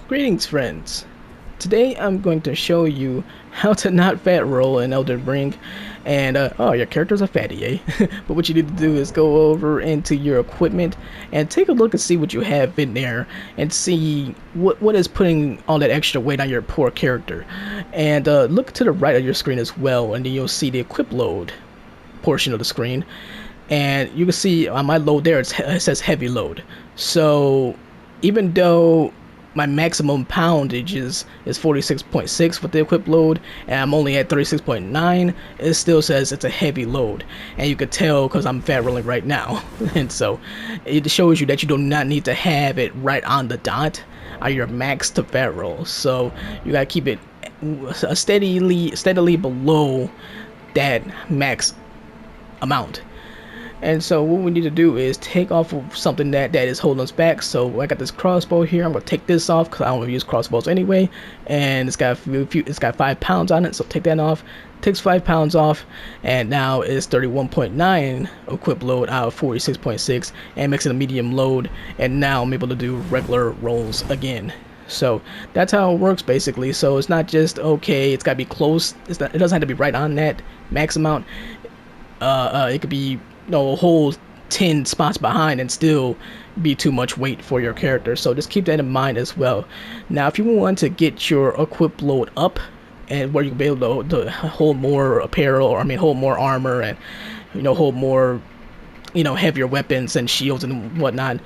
Greetings, friends. Today I'm going to show you how to not fat roll in Elden Ring. And, oh, your character's a fatty, eh? But what you need to do is go over into your equipment and take a look and see what you have in there and see what is putting all that extra weight on your poor character. And look to the right of your screen as well, and then you'll see the equip load portion of the screen. And you can see on my load there, it says heavy load. So even though my maximum poundage is 46.6 with the equip load, and I'm only at 36.9, it still says it's a heavy load. And you could tell because I'm fat rolling right now. And so it shows you that you do not need to have it right on the dot on your max to fat roll. So you gotta keep it steadily below that max amount. And so what we need to do is take off of something that is holding us back. So I got this crossbow here. I'm gonna take this off because I don't want to use crossbows anyway. And it's got it's got 5 pounds on it, so take that off. Takes 5 pounds off, and now it's 31.9 equip load out of 46.6, and makes it a medium load. And now I'm able to do regular rolls again. So that's how it works basically. So it's not just okay, it's gotta be close. It doesn't have to be right on that max amount. It could be a whole 10 spots behind and still be too much weight for your character. So just keep that in mind as well. Now if you want to get your equip load up and where you can be able to hold more apparel, or hold more armor, and hold more heavier weapons and shields and whatnot,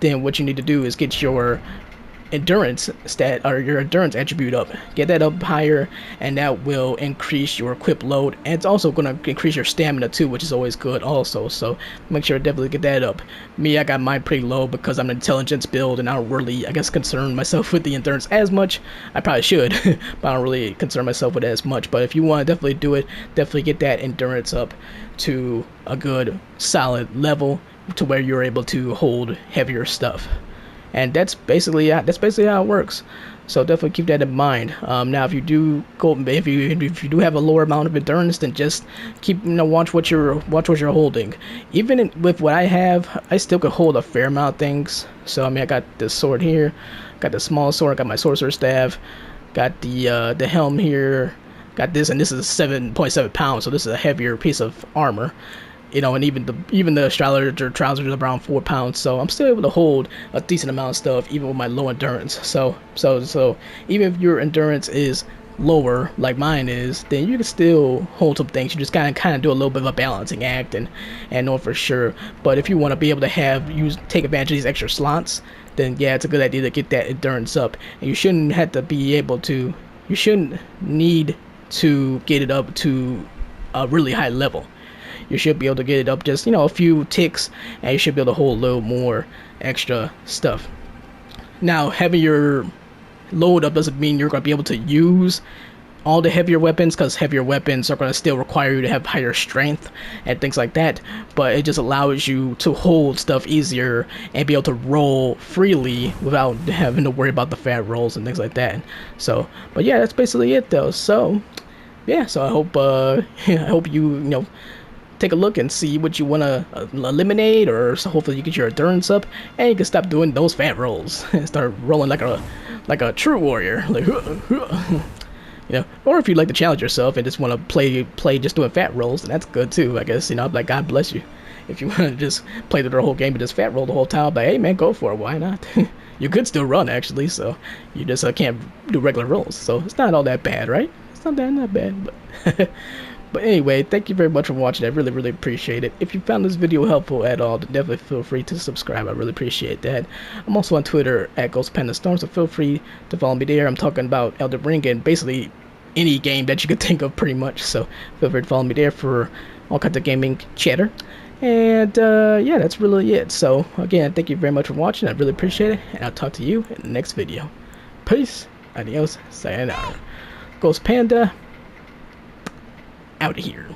then what you need to do is get your endurance stat, or your endurance attribute up. Get that up higher, and that will increase your equip load, and it's also going to increase your stamina too, which is always good also. So make sure to definitely get that up. Me, I got mine pretty low because I'm an intelligence build, and I don't really, I guess, concern myself with the endurance as much. I probably should, but I don't really concern myself with it as much. But if you want to definitely do it, definitely get that endurance up to a good solid level to where you're able to hold heavier stuff. And that's basically how it works. So definitely keep that in mind. Now, if you do do have a lower amount of endurance, then just keep watch what you're holding. Even with what I have, I still could hold a fair amount of things. So I got this sword here, got the small sword, got my sorcerer staff, got the helm here, got this, and this is 7.7 pounds, so this is a heavier piece of armor. And even the astrologer trousers are around 4 pounds, so I'm still able to hold a decent amount of stuff even with my low endurance. So even if your endurance is lower like mine is, then you can still hold some things. You just kind of do a little bit of a balancing act and know for sure. But if you want to be able to take advantage of these extra slots, then yeah, it's a good idea to get that endurance up. And you shouldn't need to get it up to a really high level. You should be able to get it up just a few ticks, and you should be able to hold a little more extra stuff. Now, having your load up doesn't mean you're going to be able to use all the heavier weapons, because heavier weapons are going to still require you to have higher strength and things like that, but it just allows you to hold stuff easier and be able to roll freely without having to worry about the fat rolls and things like that. So, but yeah, that's basically it though. So yeah, so I hope you take a look and see what you want to eliminate, or so hopefully you get your endurance up and you can stop doing those fat rolls and start rolling like a true warrior, or if you like to challenge yourself and just want to play just doing fat rolls, then that's good too, I guess. Like, God bless you. If you want to just play the whole game and just fat roll the whole time, like, hey man, go for it, why not? You could still run actually, so you just can't do regular rolls, so it's not all that bad, right? It's not that bad, but But anyway, thank you very much for watching. I really, really appreciate it. If you found this video helpful at all, then definitely feel free to subscribe. I really appreciate that. I'm also on Twitter at GhostPandaStorm, so feel free to follow me there. I'm talking about Elden Ring and basically any game that you could think of pretty much. So feel free to follow me there for all kinds of gaming chatter. And yeah, that's really it. So again, thank you very much for watching. I really appreciate it. And I'll talk to you in the next video. Peace. Adios. Sayonara. Ghost Panda. Out of here.